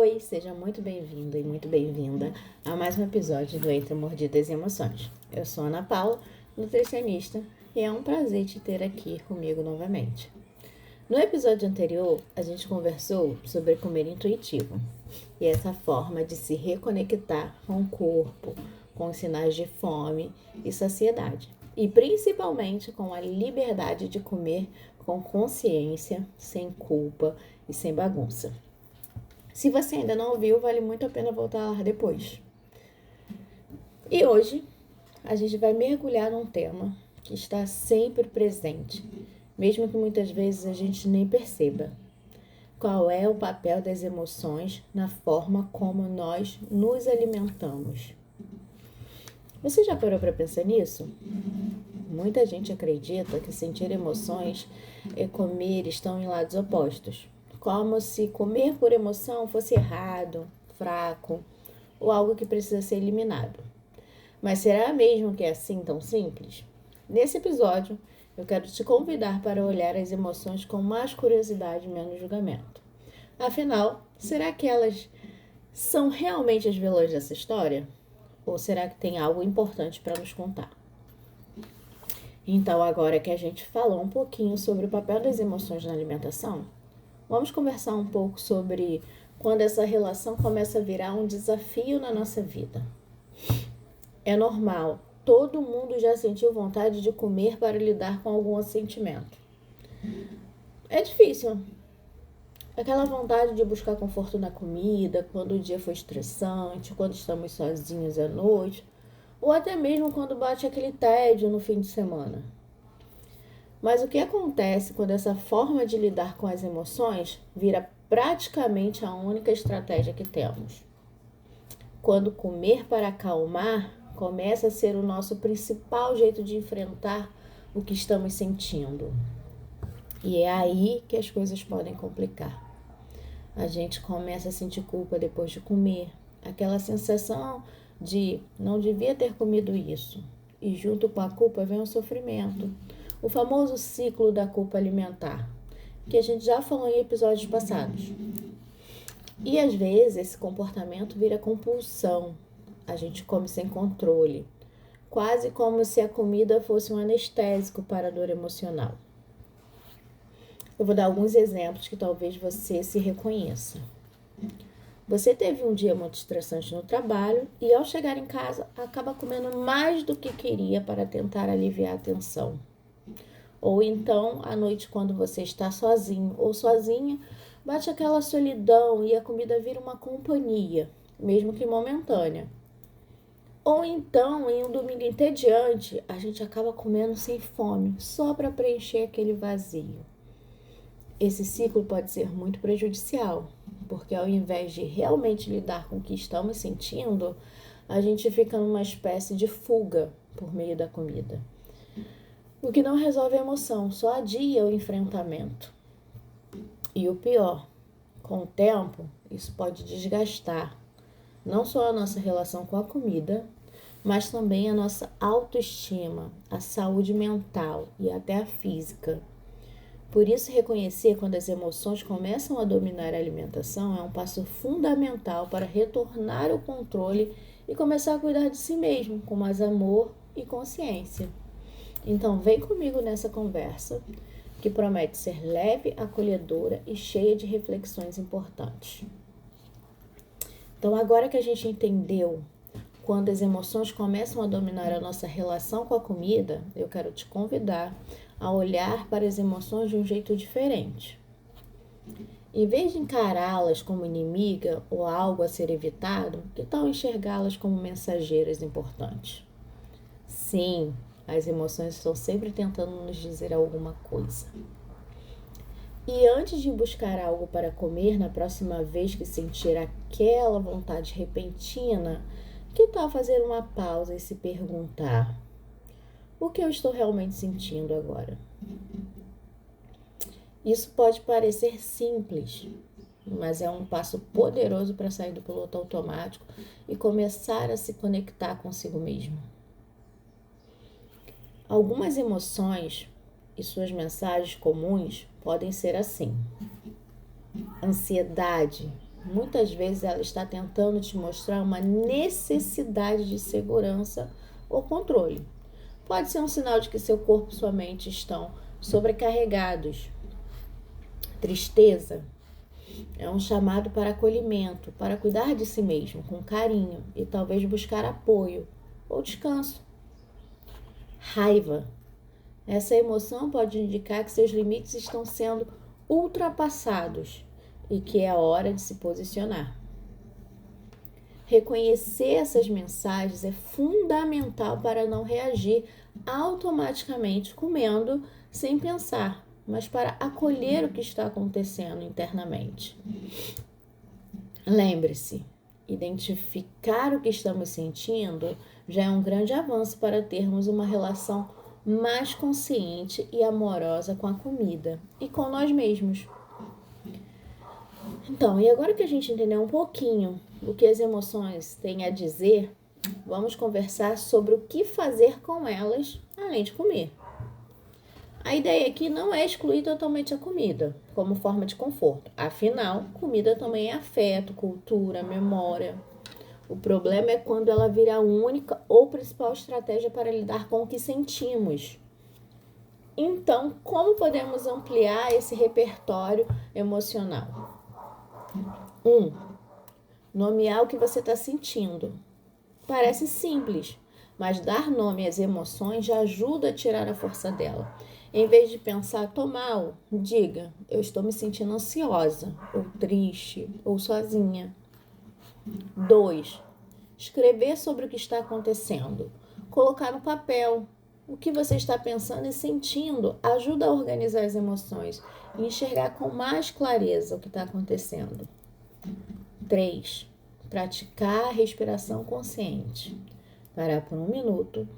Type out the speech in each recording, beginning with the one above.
Oi, seja muito bem-vindo e muito bem-vinda a mais um episódio do Entre Mordidas e Emoções. Eu sou Ana Paula, nutricionista, e é um prazer te ter aqui comigo novamente. No episódio anterior, a gente conversou sobre comer intuitivo e essa forma de se reconectar com o corpo, com os sinais de fome e saciedade, e principalmente com a liberdade de comer com consciência, sem culpa e sem bagunça. Se você ainda não ouviu, vale muito a pena voltar lá depois. E hoje a gente vai mergulhar num tema que está sempre presente, mesmo que muitas vezes a gente nem perceba. Qual é o papel das emoções na forma como nós nos alimentamos? Você já parou para pensar nisso? Muita gente acredita que sentir emoções e comer estão em lados opostos, como se comer por emoção fosse errado, fraco ou algo que precisa ser eliminado. Mas será mesmo que é assim tão simples? Nesse episódio, eu quero te convidar para olhar as emoções com mais curiosidade e menos julgamento. Afinal, será que elas são realmente as vilãs dessa história? Ou será que tem algo importante para nos contar? Então, agora que a gente falou um pouquinho sobre o papel das emoções na alimentação, vamos conversar um pouco sobre quando essa relação começa a virar um desafio na nossa vida. É normal, todo mundo já sentiu vontade de comer para lidar com algum sentimento. É difícil. Aquela vontade de buscar conforto na comida, quando o dia foi estressante, quando estamos sozinhos à noite, ou até mesmo quando bate aquele tédio no fim de semana. Mas o que acontece quando essa forma de lidar com as emoções vira praticamente a única estratégia que temos? Quando comer para acalmar começa a ser o nosso principal jeito de enfrentar o que estamos sentindo. E é aí que as coisas podem complicar. A gente começa a sentir culpa depois de comer, aquela sensação de não devia ter comido isso. E junto com a culpa vem o sofrimento. O famoso ciclo da culpa alimentar, que a gente já falou em episódios passados. E às vezes esse comportamento vira compulsão. A gente come sem controle, quase como se a comida fosse um anestésico para a dor emocional. Eu vou dar alguns exemplos que talvez você se reconheça. Você teve um dia muito estressante no trabalho e ao chegar em casa acaba comendo mais do que queria para tentar aliviar a tensão. Ou então, à noite, quando você está sozinho ou sozinha, bate aquela solidão e a comida vira uma companhia, mesmo que momentânea. Ou então, em um domingo entediante, a gente acaba comendo sem fome, só para preencher aquele vazio. Esse ciclo pode ser muito prejudicial, porque ao invés de realmente lidar com o que estamos sentindo, a gente fica numa espécie de fuga por meio da comida. O que não resolve a emoção, só adia o enfrentamento. E o pior, com o tempo, isso pode desgastar não só a nossa relação com a comida, mas também a nossa autoestima, a saúde mental e até a física. Por isso, reconhecer quando as emoções começam a dominar a alimentação é um passo fundamental para retornar o controle e começar a cuidar de si mesmo com mais amor e consciência. Então, vem comigo nessa conversa, que promete ser leve, acolhedora e cheia de reflexões importantes. Então, agora que a gente entendeu quando as emoções começam a dominar a nossa relação com a comida, eu quero te convidar a olhar para as emoções de um jeito diferente. Em vez de encará-las como inimiga ou algo a ser evitado, que tal enxergá-las como mensageiras importantes? Sim, as emoções estão sempre tentando nos dizer alguma coisa. E antes de buscar algo para comer na próxima vez que sentir aquela vontade repentina, que tal fazer uma pausa e se perguntar: o que eu estou realmente sentindo agora? Isso pode parecer simples, mas é um passo poderoso para sair do piloto automático e começar a se conectar consigo mesmo. Algumas emoções e suas mensagens comuns podem ser assim: ansiedade, Muitas vezes ela está tentando te mostrar uma necessidade de segurança ou controle. Pode ser um sinal de que seu corpo e sua mente estão sobrecarregados. Tristeza é um chamado para acolhimento, para cuidar de si mesmo com carinho e talvez buscar apoio ou descanso. Raiva. Essa emoção pode indicar que seus limites estão sendo ultrapassados e que é a hora de se posicionar. Reconhecer essas mensagens é fundamental para não reagir automaticamente comendo sem pensar, mas para acolher o que está acontecendo internamente. Lembre-se, identificar o que estamos sentindo já é um grande avanço para termos uma relação mais consciente e amorosa com a comida e com nós mesmos. Então, e agora que a gente entendeu um pouquinho o que as emoções têm a dizer, vamos conversar sobre o que fazer com elas além de comer. A ideia aqui não é excluir totalmente a comida como forma de conforto. Afinal, comida também é afeto, cultura, memória. O problema é quando ela vira a única ou principal estratégia para lidar com o que sentimos. Então, como podemos ampliar esse repertório emocional? 1. Nomear o que você está sentindo. Parece simples, mas dar nome às emoções já ajuda a tirar a força dela. Em vez de pensar, tô mal, diga, eu estou me sentindo ansiosa, ou triste, ou sozinha. 2. Escrever sobre o que está acontecendo. Colocar no papel. O que você está pensando e sentindo ajuda a organizar as emoções e enxergar com mais clareza o que está acontecendo. 3. Praticar a respiração consciente. Parar por 1 minuto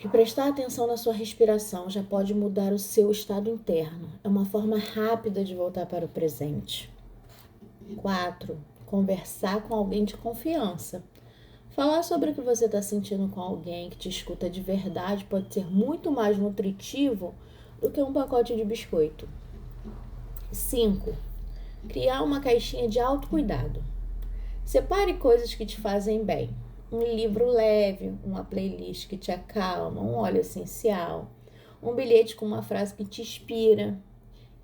e prestar atenção na sua respiração já pode mudar o seu estado interno. É uma forma rápida de voltar para o presente. 4. Conversar com alguém de confiança. Falar sobre o que você está sentindo com alguém que te escuta de verdade pode ser muito mais nutritivo do que um pacote de biscoito. 5. Criar uma caixinha de autocuidado. Separe coisas que te fazem bem. Um livro leve, uma playlist que te acalma, um óleo essencial, um bilhete com uma frase que te inspira,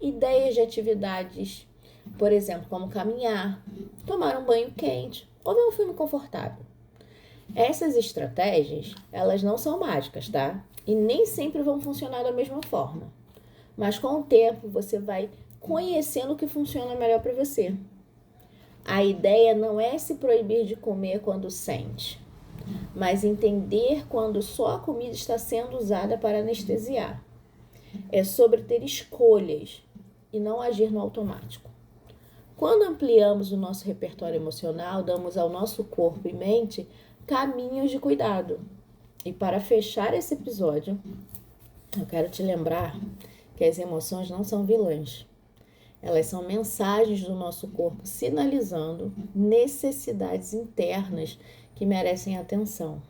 ideias de atividades, por exemplo, como caminhar, tomar um banho quente ou ver um filme confortável. Essas estratégias, elas não são mágicas, tá? E nem sempre vão funcionar da mesma forma. Mas com o tempo, você vai conhecendo o que funciona melhor para você. A ideia não é se proibir de comer quando sente, mas entender quando só a comida está sendo usada para anestesiar. É sobre ter escolhas e não agir no automático. Quando ampliamos o nosso repertório emocional, damos ao nosso corpo e mente caminhos de cuidado. E para fechar esse episódio, eu quero te lembrar que as emoções não são vilãs. Elas são mensagens do nosso corpo sinalizando necessidades internas que merecem atenção.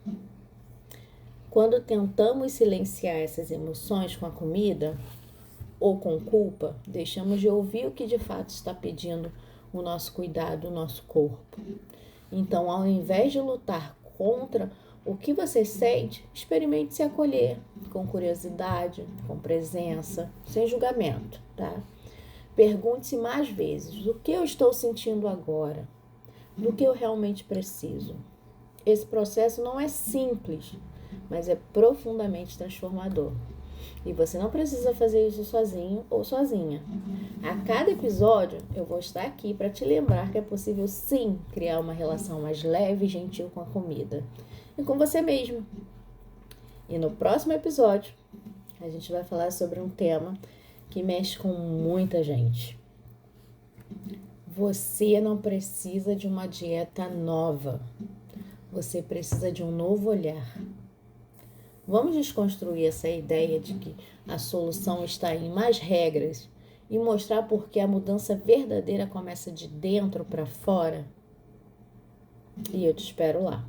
Quando tentamos silenciar essas emoções com a comida ou com culpa, deixamos de ouvir o que de fato está pedindo o nosso cuidado, o nosso corpo. Então, ao invés de lutar contra o que você sente, experimente se acolher com curiosidade, com presença, sem julgamento, tá? Pergunte-se mais vezes, o que eu estou sentindo agora? Do que eu realmente preciso? Esse processo não é simples, mas é profundamente transformador. E você não precisa fazer isso sozinho ou sozinha. A cada episódio, eu vou estar aqui para te lembrar que é possível sim criar uma relação mais leve e gentil com a comida e com você mesmo. E no próximo episódio, a gente vai falar sobre um tema que mexe com muita gente. Você não precisa de uma dieta nova. Você precisa de um novo olhar. Vamos desconstruir essa ideia de que a solução está em mais regras e mostrar por que a mudança verdadeira começa de dentro para fora? E eu te espero lá.